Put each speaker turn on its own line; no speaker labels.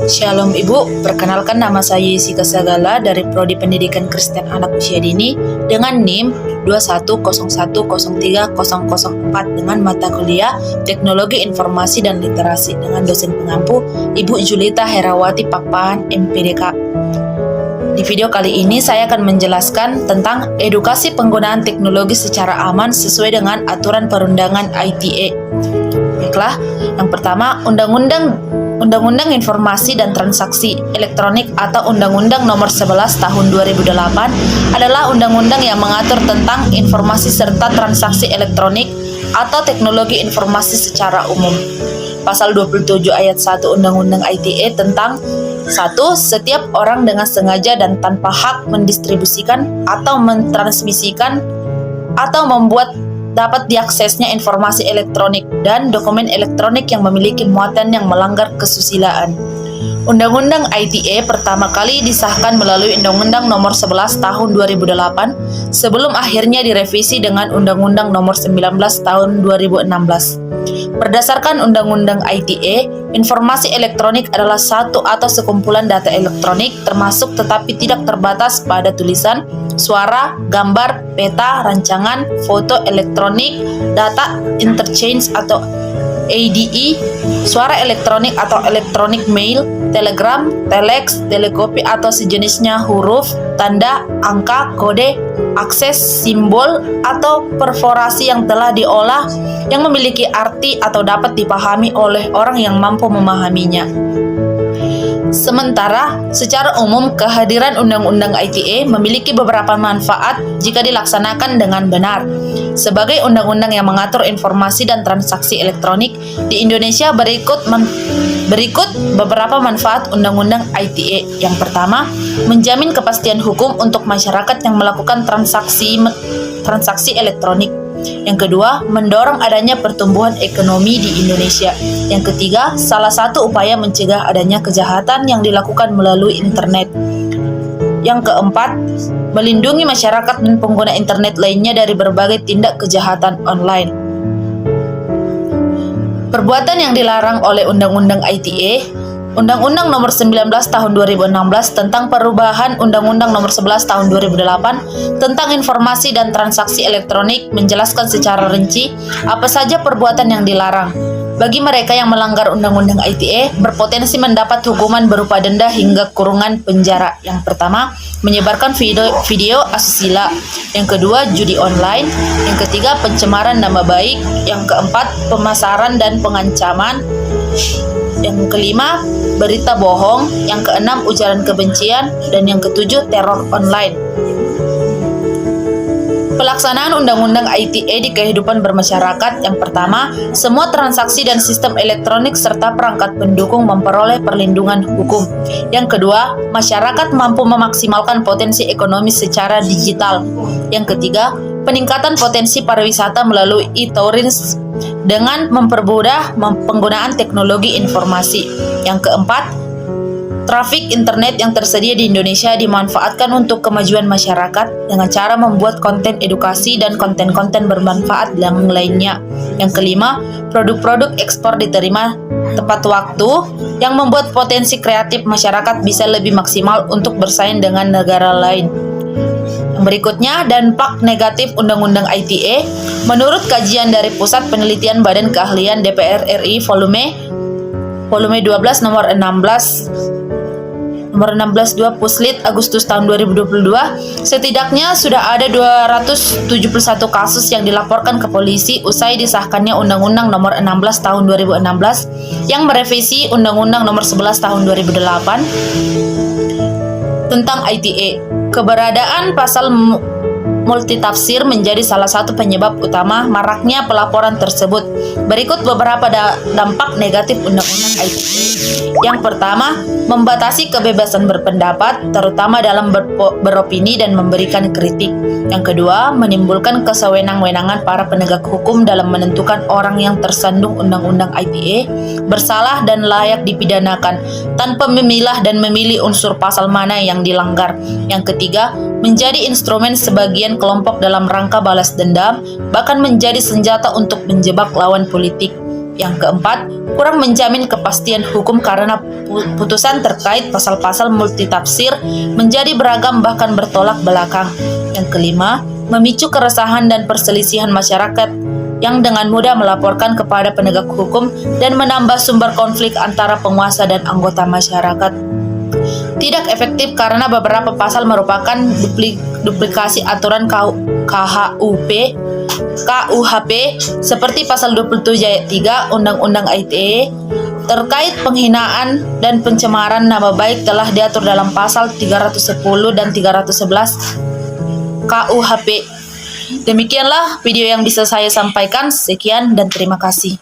Shalom Ibu, perkenalkan nama saya Yesika Sagala dari Prodi Pendidikan Kristen Anak Usia Dini dengan NIM 210103004 dengan mata kuliah Teknologi Informasi dan Literasi dengan dosen pengampu Ibu Julita Herawati Pakpahan MPDK. Di video kali ini saya akan menjelaskan tentang edukasi penggunaan teknologi secara aman sesuai dengan aturan perundangan ITE. Baiklah, yang pertama, Undang-Undang Informasi dan Transaksi Elektronik atau Undang-Undang Nomor 11 Tahun 2008 adalah undang-undang yang mengatur tentang informasi serta transaksi elektronik atau teknologi informasi secara umum. Pasal 27 ayat 1 Undang-Undang ITE tentang 1. Setiap orang dengan sengaja dan tanpa hak mendistribusikan atau mentransmisikan atau membuat dapat diaksesnya informasi elektronik dan dokumen elektronik yang memiliki muatan yang melanggar kesusilaan. Undang-Undang ITE pertama kali disahkan melalui Undang-Undang Nomor 11 Tahun 2008 sebelum akhirnya direvisi dengan Undang-Undang Nomor 19 Tahun 2016. Berdasarkan Undang-Undang ITE, informasi elektronik adalah satu atau sekumpulan data elektronik termasuk tetapi tidak terbatas pada tulisan, suara, gambar, peta, rancangan, foto elektronik, data interchange atau ADE, suara elektronik atau elektronik mail, telegram, telex, telekopi atau sejenisnya, huruf, tanda, angka, kode, akses, simbol, atau perforasi yang telah diolah yang memiliki arti atau dapat dipahami oleh orang yang mampu memahaminya. Sementara, secara umum, kehadiran Undang-Undang ITE memiliki beberapa manfaat jika dilaksanakan dengan benar. Sebagai undang-undang yang mengatur informasi dan transaksi elektronik di Indonesia, berikut beberapa manfaat Undang-Undang ITE. Yang pertama, menjamin kepastian hukum untuk masyarakat yang melakukan transaksi elektronik. Yang kedua, mendorong adanya pertumbuhan ekonomi di Indonesia. Yang ketiga, salah satu upaya mencegah adanya kejahatan yang dilakukan melalui internet. Yang keempat, melindungi masyarakat dan pengguna internet lainnya dari berbagai tindak kejahatan online. Perbuatan yang dilarang oleh Undang-Undang ITE. Undang-Undang Nomor 19 Tahun 2016 tentang perubahan Undang-Undang Nomor 11 Tahun 2008 tentang informasi dan transaksi elektronik menjelaskan secara rinci apa saja perbuatan yang dilarang. Bagi mereka yang melanggar Undang-Undang ITE, berpotensi mendapat hukuman berupa denda hingga kurungan penjara. Yang pertama, menyebarkan video asusila. Yang kedua, judi online. Yang ketiga, pencemaran nama baik. Yang keempat, pemasaran dan pengancaman. Yang kelima, berita bohong. Yang keenam, ujaran kebencian. Dan yang ketujuh, teror online. Pelaksanaan Undang-Undang ITE di kehidupan bermasyarakat. Yang pertama, semua transaksi dan sistem elektronik serta perangkat pendukung memperoleh perlindungan hukum. Yang kedua, masyarakat mampu memaksimalkan potensi ekonomi secara digital. Yang ketiga, peningkatan potensi pariwisata melalui e-tourism dengan mempermudah penggunaan teknologi informasi. Yang keempat, trafik internet yang tersedia di Indonesia dimanfaatkan untuk kemajuan masyarakat dengan cara membuat konten edukasi dan konten-konten bermanfaat yang lainnya. Yang kelima, produk-produk ekspor diterima tepat waktu yang membuat potensi kreatif masyarakat bisa lebih maksimal untuk bersaing dengan negara lain. Yang berikutnya, dampak negatif Undang-Undang ITE. Menurut kajian dari Pusat Penelitian Badan Keahlian DPR RI volume 12 nomor 16/2 Puslit Agustus tahun 2022, setidaknya sudah ada 271 kasus yang dilaporkan ke polisi usai disahkannya Undang-Undang Nomor 16 Tahun 2016 yang merevisi Undang-Undang Nomor 11 Tahun 2008 tentang ITE. Keberadaan pasal multitafsir menjadi salah satu penyebab utama maraknya pelaporan tersebut. Berikut beberapa dampak negatif Undang-Undang ITE. Yang pertama, membatasi kebebasan berpendapat, terutama dalam beropini dan memberikan kritik. Yang kedua, menimbulkan kesewenang-wenangan para penegak hukum dalam menentukan orang yang tersandung Undang-Undang ITE bersalah dan layak dipidanakan tanpa memilah dan memilih unsur pasal mana yang dilanggar. Yang ketiga, menjadi instrumen sebagian kelompok dalam rangka balas dendam, bahkan menjadi senjata untuk menjebak lawan politik. Yang keempat, kurang menjamin kepastian hukum karena putusan terkait pasal-pasal multitafsir menjadi beragam bahkan bertolak belakang. Yang kelima, memicu keresahan dan perselisihan masyarakat yang dengan mudah melaporkan kepada penegak hukum dan menambah sumber konflik antara penguasa dan anggota masyarakat. Tidak efektif karena beberapa pasal merupakan duplikasi aturan KUHP seperti pasal 27 ayat 3 Undang-Undang ITE terkait penghinaan dan pencemaran nama baik telah diatur dalam pasal 310 dan 311 KUHP. Demikianlah video yang bisa saya sampaikan. Sekian dan terima kasih.